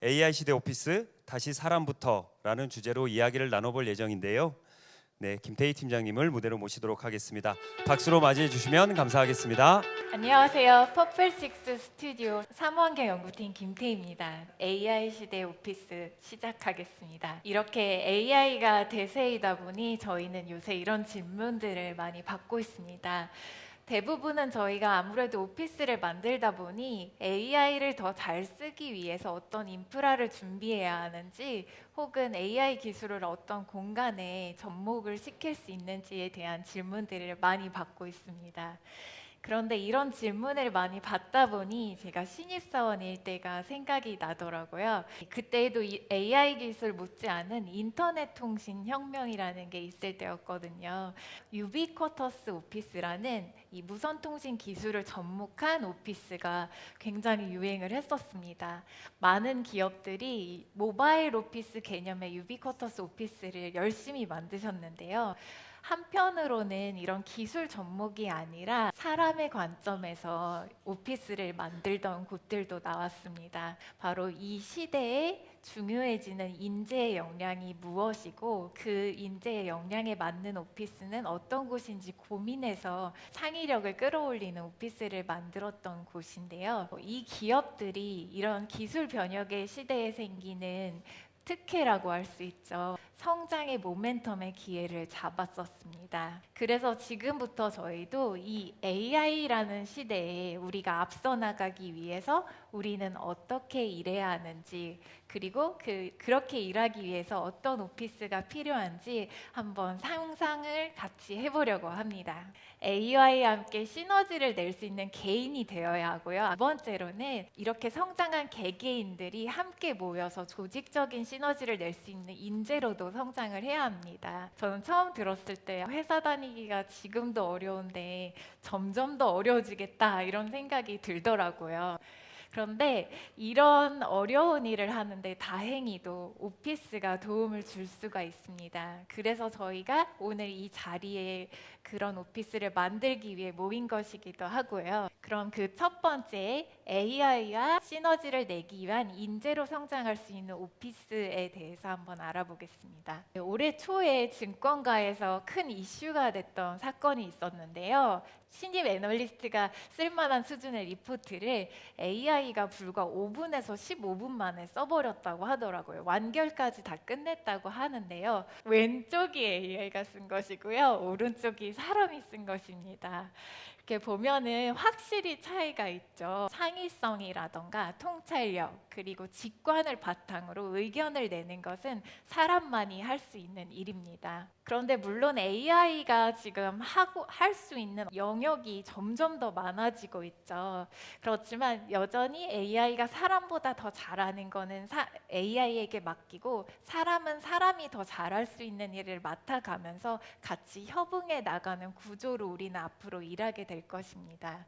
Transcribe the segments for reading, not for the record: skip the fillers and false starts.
AI 시대 오피스 다시 사람부터라는 주제로 이야기를 나눠볼 예정인데요. 네, 김태희 팀장님을 무대로 모시도록 하겠습니다. 박수로 맞이해 주시면 감사하겠습니다. 안녕하세요. 퍼플식스 스튜디오 삼원경 연구팀 김태희입니다. AI 시대 오피스 시작하겠습니다. 이렇게 AI가 대세이다 보니 저희는 요새 이런 질문들을 많이 받고 있습니다. 대부분은 저희가 아무래도 오피스를 만들다 보니 AI를 더 잘 쓰기 위해서 어떤 인프라를 준비해야 하는지, 혹은 AI 기술을 어떤 공간에 접목을 시킬 수 있는지에 대한 질문들을 많이 받고 있습니다. 그런데 이런 질문을 많이 받다 보니 제가 신입사원일 때가 생각이 나더라고요. 그때도 이 AI 기술 못지않은 인터넷 통신 혁명이라는 게 있을 때였거든요. 유비쿼터스 오피스라는 이 무선 통신 기술을 접목한 오피스가 굉장히 유행을 했었습니다. 많은 기업들이 모바일 오피스 개념의 유비쿼터스 오피스를 열심히 만드셨는데요. 한편으로는 이런 기술 접목이 아니라 사람의 관점에서 오피스를 만들던 곳들도 나왔습니다. 바로 이 시대에 중요해지는 인재의 역량이 무엇이고, 그 인재의 역량에 맞는 오피스는 어떤 곳인지 고민해서 창의력을 끌어올리는 오피스를 만들었던 곳인데요. 이 기업들이 이런 기술 변혁의 시대에 생기는 특혜라고 할 수 있죠. 성장의 모멘텀의 기회를 잡았었습니다. 그래서 지금부터 저희도 이 AI라는 시대에 우리가 앞서 나가기 위해서 우리는 어떻게 일해야 하는지, 그리고 그렇게 일하기 위해서 어떤 오피스가 필요한지 한번 상상을 같이 해보려고 합니다. AI와 함께 시너지를 낼 수 있는 개인이 되어야 하고요. 두 번째로는 이렇게 성장한 개개인들이 함께 모여서 조직적인 시너지를 낼 수 있는 인재로도 성장을 해야 합니다. 저는 처음 들었을 때 회사 다니기가 지금도 어려운데 점점 더 어려워지겠다, 이런 생각이 들더라고요. 그런데 이런 어려운 일을 하는데 다행히도 오피스가 도움을 줄 수가 있습니다. 그래서 저희가 오늘 이 자리에 그런 오피스를 만들기 위해 모인 것이기도 하고요. 그럼 그 첫 번째, AI와 시너지를 내기 위한 인재로 성장할 수 있는 오피스에 대해서 한번 알아보겠습니다. 올해 초에 증권가에서 큰 이슈가 됐던 사건이 있었는데요. 신입 애널리스트가 쓸만한 수준의 리포트를 AI가 불과 5분에서 15분 만에 써버렸다고 하더라고요. 완결까지 다 끝냈다고 하는데요. 왼쪽이 AI가 쓴 것이고요, 오른쪽이 사람이 쓴 것입니다. 이렇게 보면은 확실히 차이가 있죠. 창의성이라던가 통찰력, 그리고 직관을 바탕으로 의견을 내는 것은 사람만이 할 수 있는 일입니다. 그런데 물론 AI가 지금 할 수 있는 영역이 점점 더 많아지고 있죠. 그렇지만 여전히 AI가 사람보다 더 잘하는 거는 AI에게 맡기고, 사람은 사람이 더 잘할 수 있는 일을 맡아가면서 같이 협응해 나가는 구조로 우리는 앞으로 일하게 될 것입니다.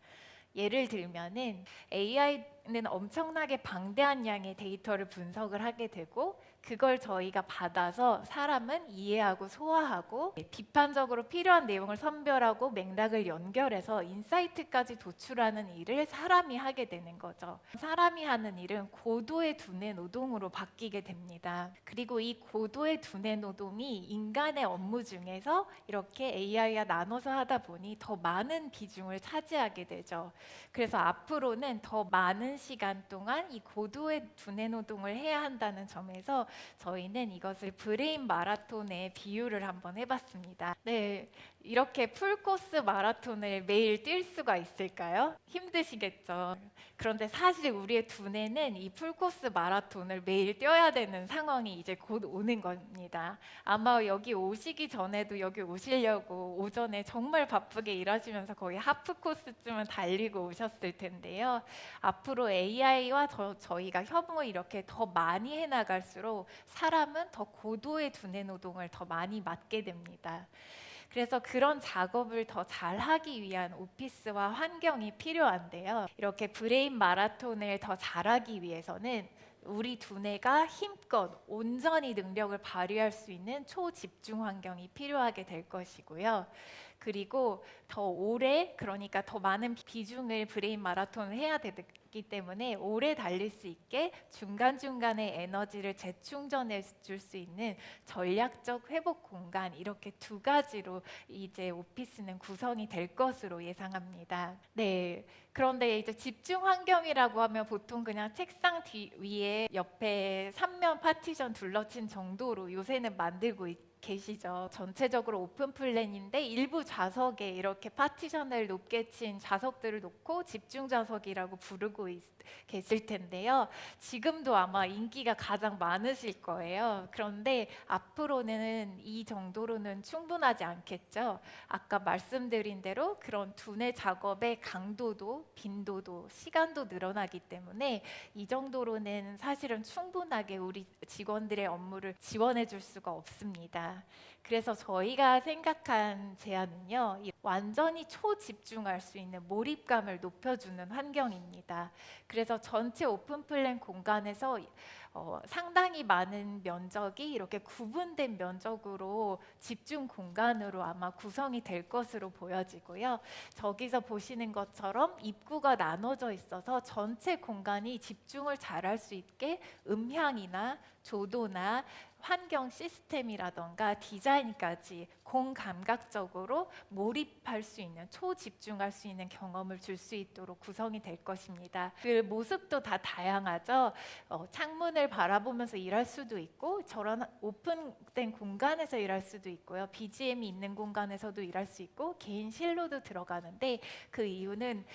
예를 들면은 AI는 엄청나게 방대한 양의 데이터를 분석을 하게 되고, 그걸 저희가 받아서 사람은 이해하고 소화하고 비판적으로 필요한 내용을 선별하고 맥락을 연결해서 인사이트까지 도출하는 일을 사람이 하게 되는 거죠. 사람이 하는 일은 고도의 두뇌 노동으로 바뀌게 됩니다. 그리고 이 고도의 두뇌 노동이 인간의 업무 중에서 이렇게 AI와 나눠서 하다 보니 더 많은 비중을 차지하게 되죠. 그래서 앞으로는 더 많은 시간 동안 이 고도의 두뇌 노동을 해야 한다는 점에서 저희는 이것을 브레인 마라톤에 비유를 한번 해봤습니다. 네, 이렇게 풀코스 마라톤을 매일 뛸 수가 있을까요? 힘드시겠죠. 그런데 사실 우리의 두뇌는 이 풀코스 마라톤을 매일 뛰어야 되는 상황이 이제 곧 오는 겁니다. 아마 여기 오시기 전에도 여기 오시려고 오전에 정말 바쁘게 일하시면서 거의 하프 코스쯤은 달리고 오셨을 텐데요. 앞으로 AI와 저희가 협응을 이렇게 더 많이 해나갈수록 사람은 더 고도의 두뇌 노동을 더 많이 맡게 됩니다. 그래서 그런 작업을 더 잘하기 위한 오피스와 환경이 필요한데요. 이렇게 브레인 마라톤을 더 잘하기 위해서는 우리 두뇌가 힘껏 온전히 능력을 발휘할 수 있는 초집중 환경이 필요하게 될 것이고요. 그리고 더 오래, 그러니까 더 많은 비중을 브레인 마라톤을 해야 되기 때문에 오래 달릴 수 있게 중간중간에 에너지를 재충전해 줄 수 있는 전략적 회복 공간, 이렇게 두 가지로 이제 오피스는 구성이 될 것으로 예상합니다. 네. 그런데 이제 집중 환경이라고 하면 보통 그냥 책상 뒤 위에 옆에 3면 파티션 둘러친 정도로 요새는 만들고 계시죠. 전체적으로 오픈 플랜인데 일부 좌석에 이렇게 파티션을 높게 친 좌석들을 놓고 집중 좌석이라고 부르고 계실 텐데요. 지금도 아마 인기가 가장 많으실 거예요. 그런데 앞으로는 이 정도로는 충분하지 않겠죠. 아까 말씀드린 대로 그런 두뇌 작업의 강도도 빈도도 시간도 늘어나기 때문에 이 정도로는 사실은 충분하게 우리 직원들의 업무를 지원해 줄 수가 없습니다. 그래서 저희가 생각한 제안은요, 완전히 초집중할 수 있는 몰입감을 높여주는 환경입니다. 그래서 전체 오픈 플랜 공간에서 상당히 많은 면적이 이렇게 구분된 면적으로 집중 공간으로 아마 구성이 될 것으로 보여지고요. 저기서 보시는 것처럼 입구가 나눠져 있어서 전체 공간이 집중을 잘할 수 있게 음향이나 조도나 환경 시스템이라던가 디자인까지 공감각적으로 몰입할 수 있는, 초집중할 수 있는 경험을 줄 수 있도록 구성이 될 것입니다. 그 모습도 다 다양하죠. 창문을 바라보면서 일할 수도 있고 저런 오픈된 공간에서 일할 수도 있고요. BGM이 있는 공간에서도 일할 수 있고 개인실로도 들어가는데, 그 이유는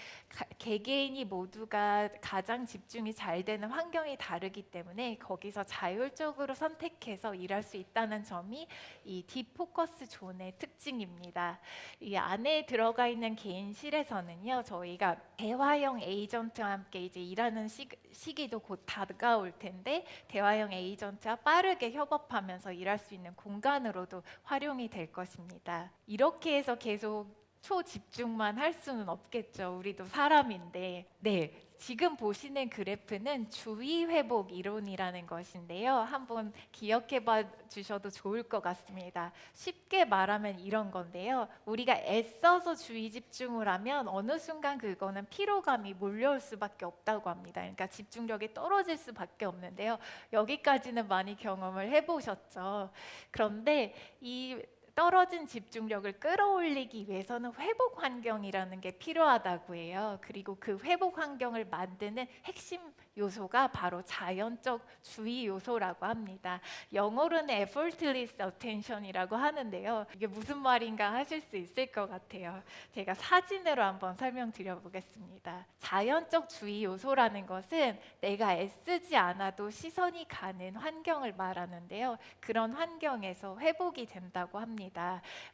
개개인이 모두가 가장 집중이 잘 되는 환경이 다르기 때문에 거기서 자율적으로 선택해서 일할 수 있다는 점이 이 딥포커스 존의 특징입니다. 이 안에 들어가 있는 개인실에서는요, 저희가 대화형 에이전트와 함께 이제 일하는 시기도 곧 다가올 텐데, 대화형 에이전트와 빠르게 협업하면서 일할 수 있는 공간으로도 활용이 될 것입니다. 이렇게 해서 계속 초집중만 할 수는 없겠죠. 우리도 사람인데. 네. 지금 보시는 그래프는 주의 회복 이론이라는 것인데요. 한번 기억해 봐 주셔도 좋을 것 같습니다. 쉽게 말하면 이런 건데요. 우리가 애써서 주의 집중을 하면 어느 순간 그거는 피로감이 몰려올 수밖에 없다고 합니다. 그러니까 집중력이 떨어질 수밖에 없는데요. 여기까지는 많이 경험을 해보셨죠. 그런데 이 떨어진 집중력을 끌어올리기 위해서는 회복 환경이라는 게 필요하다고 해요. 그리고 그 회복 환경을 만드는 핵심 요소가 바로 자연적 주의 요소라고 합니다. 영어로는 effortless attention이라고 하는데요. 이게 무슨 말인가 하실 수 있을 것 같아요. 제가 사진으로 한번 설명드려 보겠습니다. 자연적 주의 요소라는 것은 내가 애쓰지 않아도 시선이 가는 환경을 말하는데요. 그런 환경에서 회복이 된다고 합니다.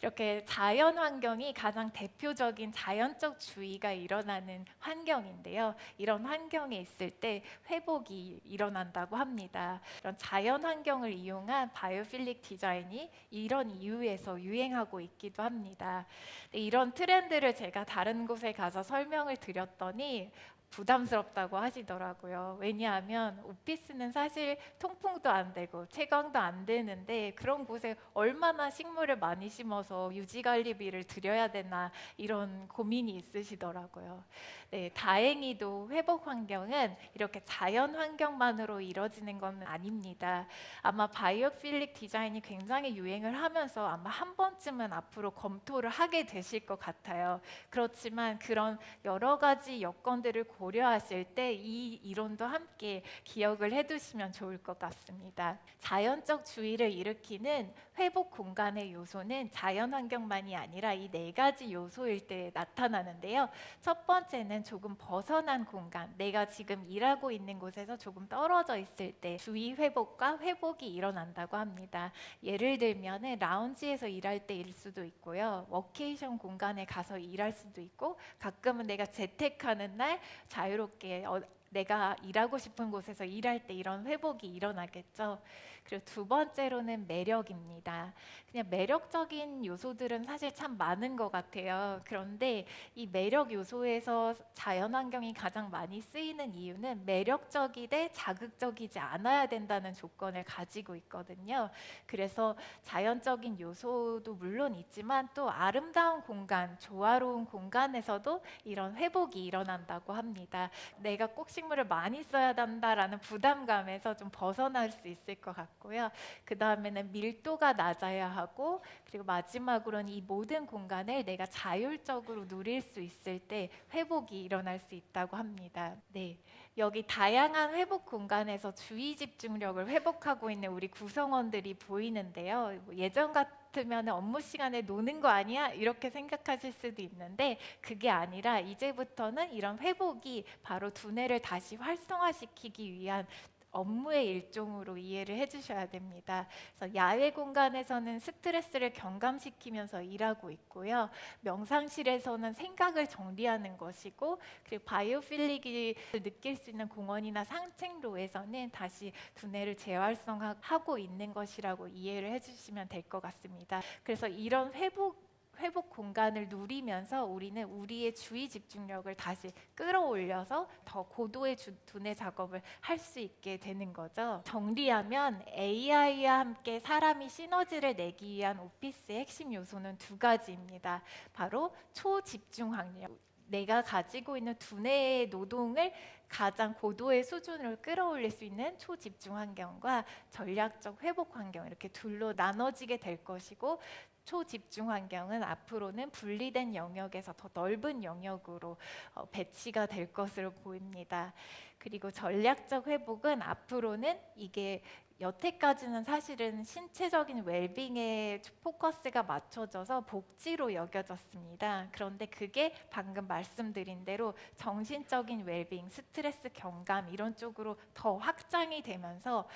이렇게 자연 환경이 가장 대표적인 자연적 주의가 일어나는 환경인데요. 이런 환경에 있을 때 회복이 일어난다고 합니다. 이런 자연 환경을 이용한 바이오필릭 디자인이 이런 이유에서 유행하고 있기도 합니다. 이런 트렌드를 제가 다른 곳에 가서 설명을 드렸더니 부담스럽다고 하시더라고요. 왜냐하면 오피스는 사실 통풍도 안 되고 채광도 안 되는데 그런 곳에 얼마나 식물을 많이 심어서 유지관리비를 들여야 되나, 이런 고민이 있으시더라고요. 네, 다행히도 회복 환경은 이렇게 자연 환경만으로 이루어지는 건 아닙니다. 아마 바이오필릭 디자인이 굉장히 유행을 하면서 아마 한 번쯤은 앞으로 검토를 하게 되실 것 같아요. 그렇지만 그런 여러 가지 여건들을 고려하실 때 이 이론도 함께 기억을 해두시면 좋을 것 같습니다. 자연적 주의를 일으키는 회복 공간의 요소는 자연 환경만이 아니라 이 네 가지 요소일 때 나타나는데요. 첫 번째는 조금 벗어난 공간, 내가 지금 일하고 있는 곳에서 조금 떨어져 있을 때 주의 회복과 회복이 일어난다고 합니다. 예를 들면 라운지에서 일할 때일 수도 있고요. 워케이션 공간에 가서 일할 수도 있고, 가끔은 내가 재택하는 날 자유롭게 내가 일하고 싶은 곳에서 일할 때 이런 회복이 일어나겠죠. 그리고 두 번째로는 매력입니다. 그냥 매력적인 요소들은 사실 참 많은 것 같아요. 그런데 이 매력 요소에서 자연환경이 가장 많이 쓰이는 이유는 매력적이되 자극적이지 않아야 된다는 조건을 가지고 있거든요. 그래서 자연적인 요소도 물론 있지만 또 아름다운 공간, 조화로운 공간에서도 이런 회복이 일어난다고 합니다. 내가 꼭 식물을 많이 써야 한다라는 부담감에서 좀 벗어날 수 있을 것 같고요. 그 다음에는 밀도가 낮아야 하고, 그리고 마지막으로는 이 모든 공간을 내가 자율적으로 누릴 수 있을 때 회복이 일어날 수 있다고 합니다. 네, 여기 다양한 회복 공간에서 주의 집중력을 회복하고 있는 우리 구성원들이 보이는데요. 예전 같으면 업무 시간에 노는 거 아니야? 이렇게 생각하실 수도 있는데 그게 아니라 이제부터는 이런 회복이 바로 두뇌를 다시 활성화시키기 위한 업무의 일종으로 이해를 해주셔야 됩니다. 그래서 야외 공간에서는 스트레스를 경감시키면서 일하고 있고요. 명상실에서는 생각을 정리하는 것이고, 그리고 바이오필릭이 느낄 수 있는 공원이나 산책로에서는 다시 두뇌를 재활성화하고 있는 것이라고 이해를 해주시면 될 것 같습니다. 그래서 이런 회복 공간을 누리면서 우리는 우리의 주의 집중력을 다시 끌어올려서 더 고도의 두뇌 작업을 할 수 있게 되는 거죠. 정리하면 AI와 함께 사람이 시너지를 내기 위한 오피스의 핵심 요소는 두 가지입니다. 바로 초집중 환경. 내가 가지고 있는 두뇌의 노동을 가장 고도의 수준으로 끌어올릴 수 있는 초집중 환경과 전략적 회복 환경, 이렇게 둘로 나눠지게 될 것이고, 초집중 환경은 앞으로는 분리된 영역에서 더 넓은 영역으로 배치가 될 것으로 보입니다. 그리고 전략적 회복은 앞으로는 이게 여태까지는 사실은 신체적인 웰빙에 포커스가 맞춰져서 복지로 여겨졌습니다. 그런데 그게 방금 말씀드린 대로 정신적인 웰빙, 스트레스 경감 이런 쪽으로 더 확장이 되면서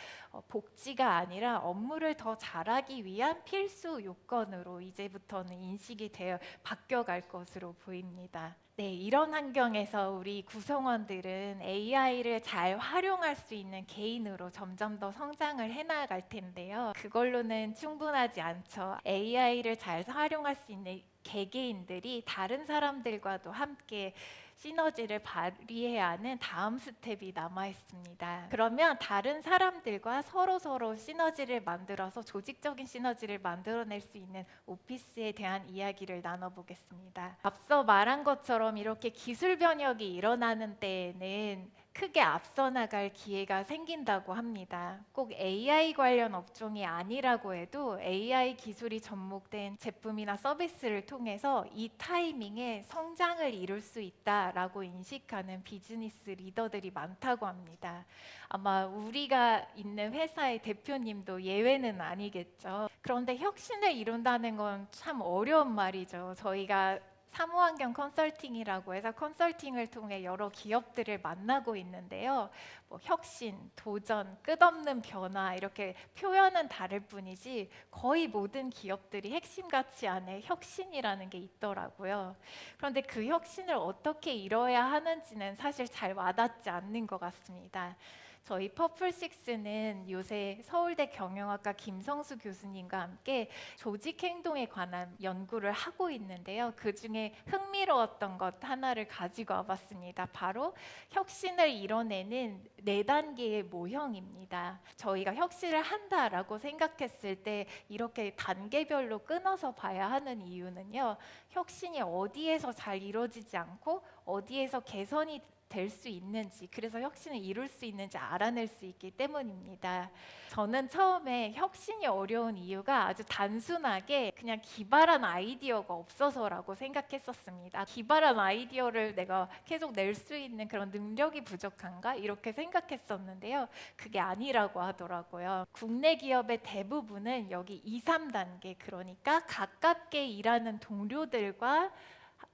복지가 아니라 업무를 더 잘하기 위한 필수 요건으로 이제부터는 인식이 되어 바뀌어갈 것으로 보입니다. 네, 이런 환경에서 우리 구성원들은 AI를 잘 활용할 수 있는 개인으로 점점 더 성장을 해나갈 텐데요. 그걸로는 충분하지 않죠. AI를 잘 활용할 수 있는 개개인들이 다른 사람들과도 함께 시너지를 발휘해야 하는 다음 스텝이 남아 있습니다. 그러면 다른 사람들과 서로 시너지를 만들어서 조직적인 시너지를 만들어낼 수 있는 오피스에 대한 이야기를 나눠보겠습니다. 앞서 말한 것처럼 이렇게 기술 변혁이 일어나는 때에는 크게 앞서 나갈 기회가 생긴다고 합니다. 꼭 AI 관련 업종이 아니라고 해도 AI 기술이 접목된 제품이나 서비스를 통해서 이 타이밍에 성장을 이룰 수 있다라고 인식하는 비즈니스 리더들이 많다고 합니다. 아마 우리가 있는 회사의 대표님도 예외는 아니겠죠. 그런데 혁신을 이룬다는 건 참 어려운 말이죠. 저희가 사무환경 컨설팅이라고 해서 컨설팅을 통해 여러 기업들을 만나고 있는데요. 혁신, 도전, 끝없는 변화 이렇게 표현은 다를 뿐이지 거의 모든 기업들이 핵심 가치 안에 혁신이라는 게 있더라고요. 그런데 그 혁신을 어떻게 이뤄야 하는지는 사실 잘 와닿지 않는 것 같습니다. 저희 퍼플식스는 요새 서울대 경영학과 김성수 교수님과 함께 조직 행동에 관한 연구를 하고 있는데요. 그 중에 흥미로웠던 것 하나를 가지고 와봤습니다. 바로 혁신을 이뤄내는 4단계의 모형입니다. 저희가 혁신을 한다라고 생각했을 때 이렇게 단계별로 끊어서 봐야 하는 이유는요. 혁신이 어디에서 잘 이루어지지 않고 어디에서 개선이 될 수 있는지, 그래서 혁신을 이룰 수 있는지 알아낼 수 있기 때문입니다. 저는 처음에 혁신이 어려운 이유가 아주 단순하게 그냥 기발한 아이디어가 없어서라고 생각했었습니다. 기발한 아이디어를 내가 계속 낼 수 있는 그런 능력이 부족한가? 이렇게 생각했었는데요. 그게 아니라고 하더라고요. 국내 기업의 대부분은 여기 2, 3단계, 그러니까 가깝게 일하는 동료들과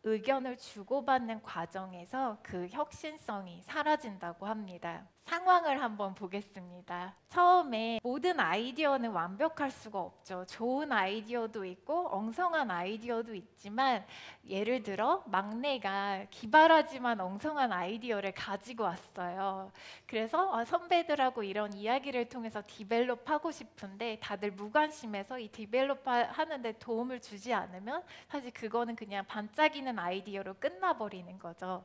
의견을 주고받는 과정에서 그 혁신성이 사라진다고 합니다. 상황을 한번 보겠습니다. 처음에 모든 아이디어는 완벽할 수가 없죠. 좋은 아이디어도 있고 엉성한 아이디어도 있지만 예를 들어 막내가 기발하지만 엉성한 아이디어를 가지고 왔어요. 그래서 선배들하고 이런 이야기를 통해서 디벨롭 하고 싶은데 다들 무관심해서 이 디벨롭 하는데 도움을 주지 않으면 사실 그거는 그냥 반짝이는 아이디어로 끝나버리는 거죠.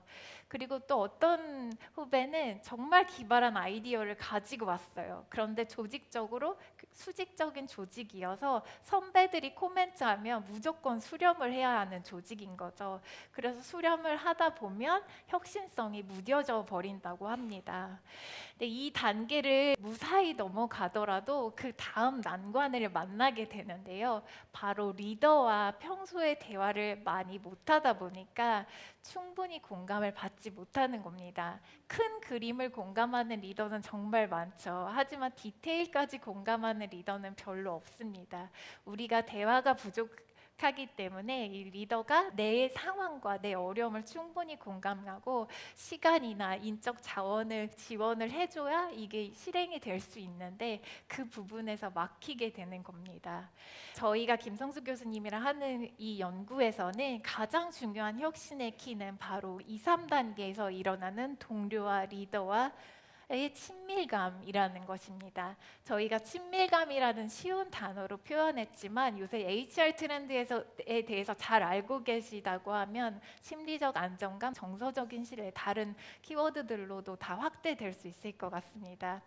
그리고 또 어떤 후배는 정말 기발한 아이디어를 가지고 왔어요. 그런데 조직적으로 수직적인 조직이어서 선배들이 코멘트하면 무조건 수렴을 해야 하는 조직인 거죠. 그래서 수렴을 하다 보면 혁신성이 무뎌져 버린다고 합니다. 근데 이 단계를 무사히 넘어가더라도 그 다음 난관을 만나게 되는데요. 바로 리더와 평소에 대화를 많이 못하다 보니까 충분히 공감을 받지 못하는 겁니다. 큰 그림을 공감하는 리더는 정말 많죠. 하지만 디테일까지 공감하는 리더는 별로 없습니다. 우리가 대화가 부족하기 때문에 이 리더가 내 상황과 내 어려움을 충분히 공감하고 시간이나 인적 자원을 지원을 해줘야 이게 실행이 될 수 있는데 그 부분에서 막히게 되는 겁니다. 저희가 김성수 교수님이랑 하는 이 연구에서는 가장 중요한 혁신의 키는 바로 2, 3단계에서 일어나는 동료와 리더와 의 친밀감이라는 것입니다. 저희가 친밀감이라는 쉬운 단어로 표현했지만 요새 HR 트렌드에 대해서 잘 알고 계시다고 하면 심리적 안정감, 정서적인 신뢰, 다른 키워드들로도 다 확대될 수 있을 것 같습니다.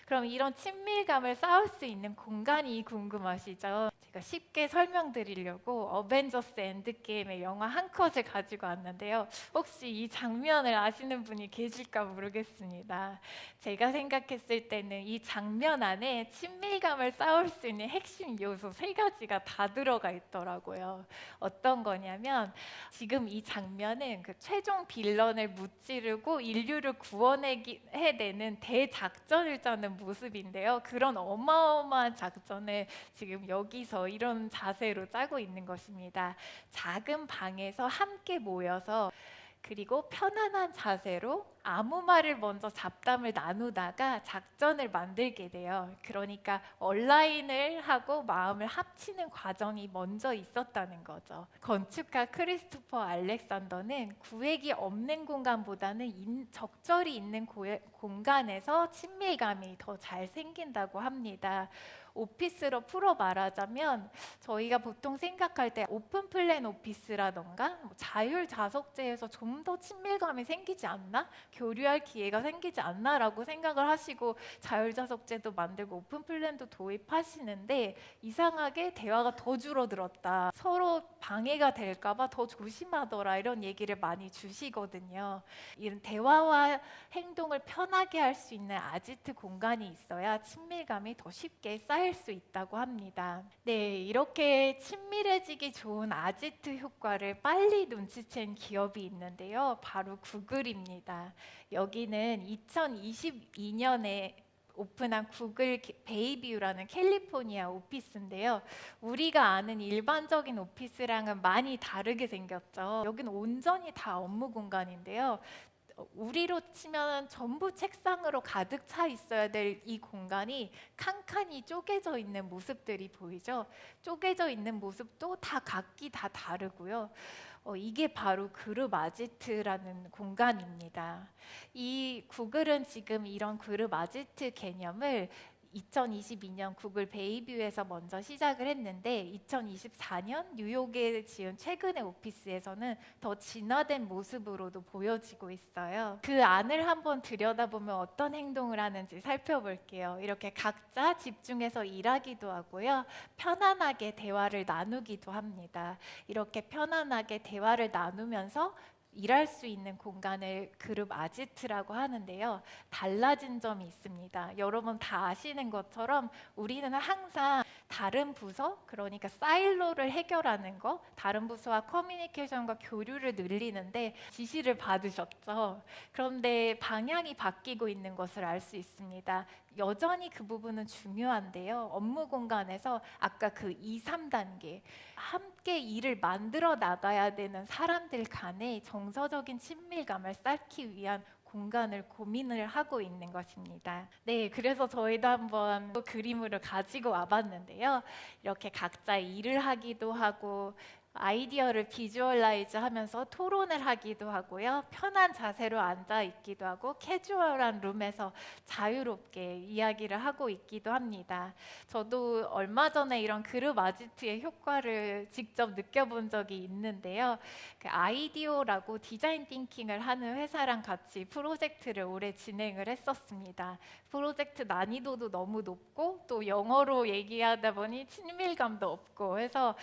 그럼 이런 친밀감을 쌓을 수 있는 공간이 궁금하시죠? 제가 쉽게 설명드리려고 어벤져스 엔드게임의 영화 한 컷을 가지고 왔는데요. 혹시 이 장면을 아시는 분이 계실까 모르겠습니다. 제가 생각했을 때는 이 장면 안에 친밀감을 쌓을 수 있는 핵심 요소 3가지가 다 들어가 있더라고요. 어떤 거냐면 지금 이 장면은 그 최종 빌런을 무찌르고 인류를 구원해내는 대작전을 짜는 모습인데요. 그런 어마어마한 작전을 지금 여기서 이런 자세로 짜고 있는 것입니다. 작은 방에서 함께 모여서 그리고 편안한 자세로 아무 말을 먼저 잡담을 나누다가 작전을 만들게 돼요. 그러니까 온라인을 하고 마음을 합치는 과정이 먼저 있었다는 거죠. 건축가 크리스토퍼 알렉산더는 구획이 없는 공간보다는 적절히 있는 공간에서 친밀감이 더 잘 생긴다고 합니다. 오피스로 풀어 말하자면 저희가 보통 생각할 때 오픈 플랜 오피스라던가 자율자석제에서 좀 더 친밀감이 생기지 않나? 교류할 기회가 생기지 않나라고 생각을 하시고 자율자석제도 만들고 오픈 플랜도 도입하시는데 이상하게 대화가 더 줄어들었다. 서로 방해가 될까봐 더 조심하더라 이런 얘기를 많이 주시거든요. 이런 대화와 행동을 편하게 할 수 있는 아지트 공간이 있어야 친밀감이 더 쉽게 쌓일 수 있다고 합니다. 네, 이렇게 친밀해지기 좋은 아지트 효과를 빨리 눈치챈 기업이 있는데요. 바로 구글입니다. 여기는 2022년에 오픈한 구글 베이뷰라는 캘리포니아 오피스인데요. 우리가 아는 일반적인 오피스랑은 많이 다르게 생겼죠. 여기는 온전히 다 업무 공간인데요. 우리로 치면 전부 책상으로 가득 차 있어야 될 이 공간이 칸칸이 쪼개져 있는 모습들이 보이죠. 쪼개져 있는 모습도 다 각기 다 다르고요. 이게 바로 그룹 아지트라는 공간입니다. 이 구글은 지금 이런 그룹 아지트 개념을 2022년 구글 베이뷰에서 먼저 시작을 했는데 2024년 뉴욕에 지은 최근의 오피스에서는 더 진화된 모습으로도 보여지고 있어요. 그 안을 한번 들여다보면 어떤 행동을 하는지 살펴볼게요. 이렇게 각자 집중해서 일하기도 하고요. 편안하게 대화를 나누기도 합니다. 이렇게 편안하게 대화를 나누면서 일할 수 있는 공간을 그룹 아지트라고 하는데요. 달라진 점이 있습니다. 여러분 다 아시는 것처럼 우리는 항상 다른 부서, 그러니까 사일로를 해결하는 거, 다른 부서와 커뮤니케이션과 교류를 늘리는데 지시를 받으셨죠. 그런데 방향이 바뀌고 있는 것을 알 수 있습니다. 여전히 그 부분은 중요한데요. 업무 공간에서 아까 그 2, 3단계 함께 일을 만들어 나가야 되는 사람들 간의 정서적인 친밀감을 쌓기 위한 공간을 고민을 하고 있는 것입니다. 네, 그래서 저희도 한번 그림으로 가지고 와봤는데요. 이렇게 각자 일을 하기도 하고 아이디어를 비주얼라이즈 하면서 토론을 하기도 하고요. 편한 자세로 앉아 있기도 하고 캐주얼한 룸에서 자유롭게 이야기를 하고 있기도 합니다. 저도 얼마 전에 이런 그룹 아지트의 효과를 직접 느껴본 적이 있는데요. 그 아이디어라고 디자인 띵킹을 하는 회사랑 같이 프로젝트를 오래 진행을 했었습니다. 프로젝트 난이도도 너무 높고 또 영어로 얘기하다 보니 친밀감도 없고 해서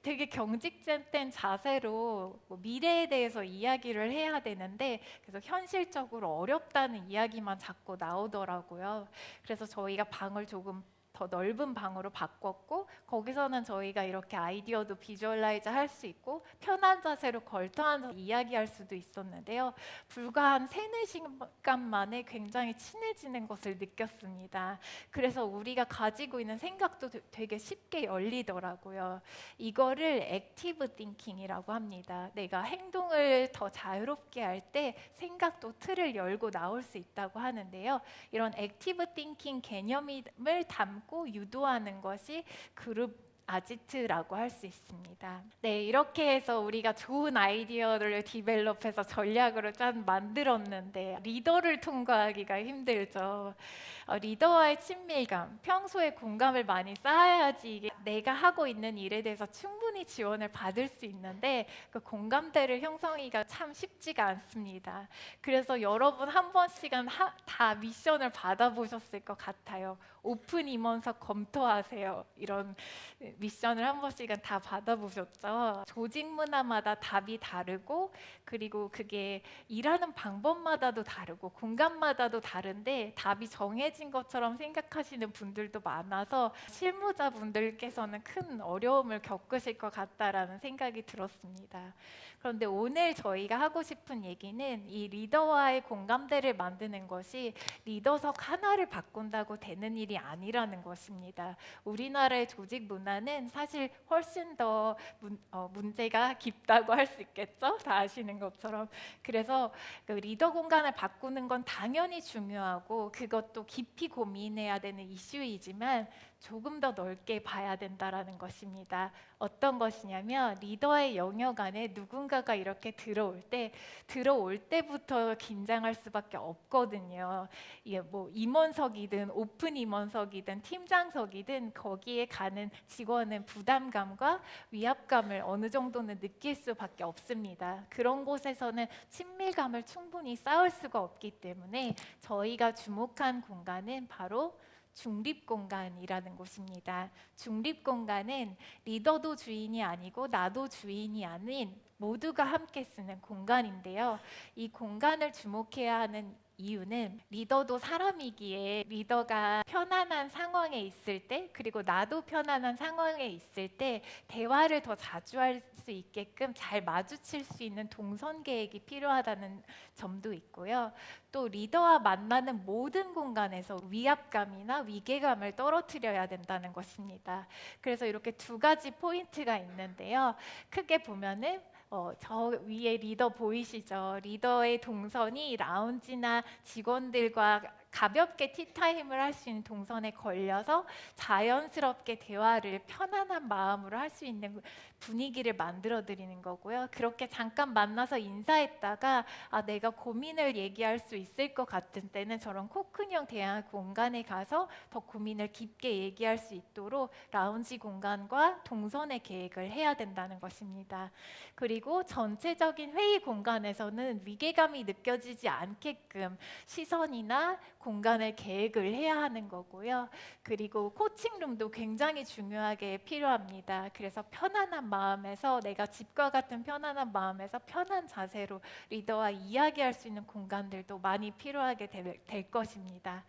되게 경직된 자세로 뭐 미래에 대해서 이야기를 해야 되는데 그래서 현실적으로 어렵다는 이야기만 자꾸 나오더라고요. 그래서 저희가 방을 조금 더 넓은 방으로 바꿨고 거기서는 저희가 이렇게 아이디어도 비주얼라이즈 할 수 있고 편한 자세로 걸터 앉아서 이야기할 수도 있었는데요. 불과 한 3-4시간 만에 굉장히 친해지는 것을 느꼈습니다. 그래서 우리가 가지고 있는 생각도 되게 쉽게 열리더라고요. 이거를 액티브 띵킹이라고 합니다. 내가 행동을 더 자유롭게 할 때 생각도 틀을 열고 나올 수 있다고 하는데요. 이런 액티브 띵킹 개념을 담고 유도하는 것이 그룹 아지트라고 할 수 있습니다. 네, 이렇게 해서 우리가 좋은 아이디어를 디벨롭해서 전략으로 짠 만들었는데 리더를 통과하기가 힘들죠. 리더와의 친밀감, 평소에 공감을 많이 쌓아야지 이게 내가 하고 있는 일에 대해서 충분히 지원을 받을 수 있는데 그 공감대를 형성하기가 참 쉽지가 않습니다. 그래서 여러분 한 번씩은 다 미션을 받아보셨을 것 같아요. 오픈 임원석 검토하세요. 이런 미션을 한 번씩은 다 받아보셨죠? 조직 문화마다 답이 다르고 그리고 그게 일하는 방법마다도 다르고 공간마다도 다른데 답이 정해진 것처럼 생각하시는 분들도 많아서 실무자분들께서는 큰 어려움을 겪으실 것 같다라는 생각이 들었습니다. 그런데 오늘 저희가 하고 싶은 얘기는 이 리더와의 공감대를 만드는 것이 리더석 하나를 바꾼다고 되는 일이 아니라는 것입니다. 우리나라의 조직 문화는 사실 훨씬 더 문제가 깊다고 할 수 있겠죠? 다 아시는 것처럼. 그래서 그 리더 공간을 바꾸는 건 당연히 중요하고 그것도 깊이 고민해야 되는 이슈이지만 조금 더 넓게 봐야 된다라는 것입니다. 어떤 것이냐면 리더의 영역 안에 누군가가 이렇게 들어올 때부터 긴장할 수밖에 없거든요. 이게 뭐 임원석이든 오픈 임원석이든 팀장석이든 거기에 가는 직원은 부담감과 위압감을 어느 정도는 느낄 수밖에 없습니다. 그런 곳에서는 친밀감을 충분히 쌓을 수가 없기 때문에 저희가 주목한 공간은 바로 중립공간이라는 곳입니다. 중립공간은 리더도 주인이 아니고 나도 주인이 아닌 모두가 함께 쓰는 공간인데요. 이 공간을 주목해야 하는 이유는 리더도 사람이기에 리더가 편안한 상황에 있을 때 그리고 나도 편안한 상황에 있을 때 대화를 더 자주 할 수 있게끔 잘 마주칠 수 있는 동선 계획이 필요하다는 점도 있고요. 또 리더와 만나는 모든 공간에서 위압감이나 위계감을 떨어뜨려야 된다는 것입니다. 그래서 이렇게 두 가지 포인트가 있는데요. 크게 보면은 저 위에 리더 보이시죠? 리더의 동선이 라운지나 직원들과 가볍게 티타임을 할 수 있는 동선에 걸려서 자연스럽게 대화를 편안한 마음으로 할 수 있는 분위기를 만들어 드리는 거고요. 그렇게 잠깐 만나서 인사했다가 내가 고민을 얘기할 수 있을 것 같은 때는 저런 코크형 대화 공간에 가서 더 고민을 깊게 얘기할 수 있도록 라운지 공간과 동선의 계획을 해야 된다는 것입니다. 그리고 전체적인 회의 공간에서는 위계감이 느껴지지 않게끔 시선이나 공간을 계획을 해야 하는 거고요. 그리고 코칭룸도 굉장히 중요하게 필요합니다. 그래서 편안한 마음에서 내가 집과 같은 편안한 마음에서 편한 자세로 리더와 이야기할 수 있는 공간들도 많이 필요하게 될 것입니다.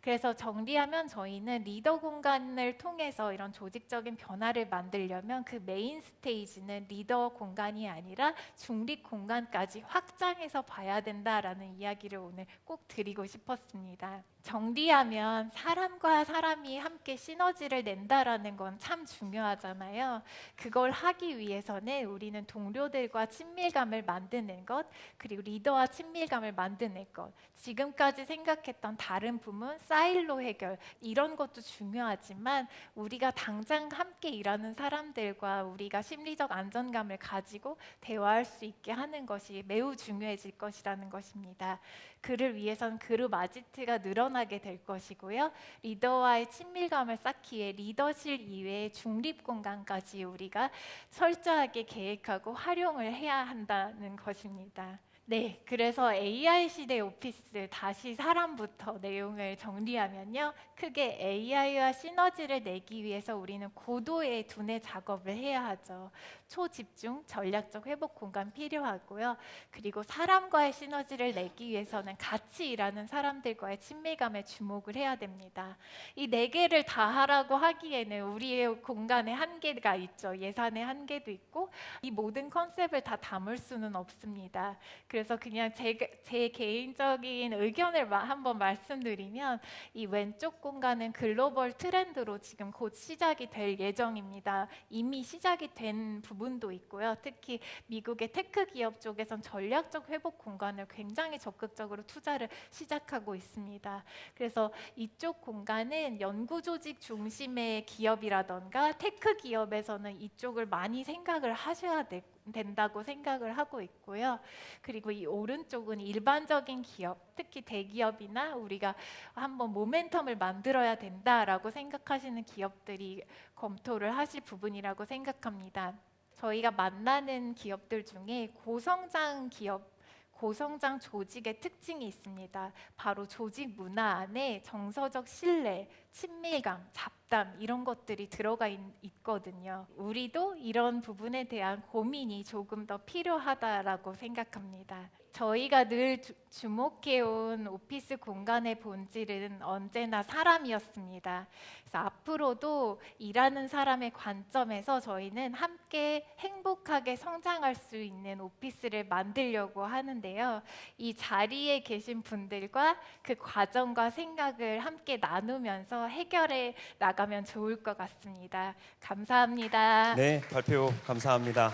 그래서 정리하면 저희는 리더 공간을 통해서 이런 조직적인 변화를 만들려면 그 메인 스테이지는 리더 공간이 아니라 중립 공간까지 확장해서 봐야 된다라는 이야기를 오늘 꼭 드리고 싶었습니다. 정리하면 사람과 사람이 함께 시너지를 낸다라는 건 참 중요하잖아요. 그걸 하기 위해서는 우리는 동료들과 친밀감을 만드는 것, 그리고 리더와 친밀감을 만드는 것, 지금까지 생각했던 다른 부문, 사일로 해결 이런 것도 중요하지만 우리가 당장 함께 일하는 사람들과 우리가 심리적 안정감을 가지고 대화할 수 있게 하는 것이 매우 중요해질 것이라는 것입니다. 그를 위해선 그룹 아지트가 늘어나게 될 것이고요. 리더와의 친밀감을 쌓기에 리더실 이외의 중립 공간까지 우리가 철저하게 계획하고 활용을 해야 한다는 것입니다. 네, 그래서 AI 시대 오피스 다시 사람부터 내용을 정리하면요. 크게 AI와 시너지를 내기 위해서 우리는 고도의 두뇌 작업을 해야 하죠. 초집중, 전략적 회복 공간 필요하고요. 그리고 사람과의 시너지를 내기 위해서는 같이 일하는 사람들과의 친밀감에 주목을 해야 됩니다. 이 네 개를 다 하라고 하기에는 우리의 공간에 한계가 있죠. 예산의 한계도 있고 이 모든 컨셉을 다 담을 수는 없습니다. 그래서 그냥 제 개인적인 의견을 한번 말씀드리면 이 왼쪽 공간은 글로벌 트렌드로 지금 곧 시작이 될 예정입니다. 이미 시작이 된 부분도 있고요. 특히 미국의 테크 기업 쪽에선 전략적 회복 공간을 굉장히 적극적으로 투자를 시작하고 있습니다. 그래서 이쪽 공간은 연구 조직 중심의 기업이라던가 테크 기업에서는 이쪽을 많이 생각을 하셔야 된다고 생각을 하고 있고요. 그리고 이 오른쪽은 일반적인 기업, 특히 대기업이나 우리가 한번 모멘텀을 만들어야 된다라고 생각하시는 기업들이 검토를 하실 부분이라고 생각합니다. 저희가 만나는 기업들 중에 고성장 기업, 고성장 조직의 특징이 있습니다. 바로 조직 문화 안에 정서적 신뢰, 친밀감, 잡담 이런 것들이 들어가 있거든요. 우리도 이런 부분에 대한 고민이 조금 더 필요하다라고 생각합니다. 저희가 늘 주목해온 오피스 공간의 본질은 언제나 사람이었습니다. 그래서 앞으로도 일하는 사람의 관점에서 저희는 함께 행복하게 성장할 수 있는 오피스를 만들려고 하는데요. 이 자리에 계신 분들과 그 과정과 생각을 함께 나누면서 해결해 나가면 좋을 것 같습니다. 감사합니다. 네, 발표 감사합니다.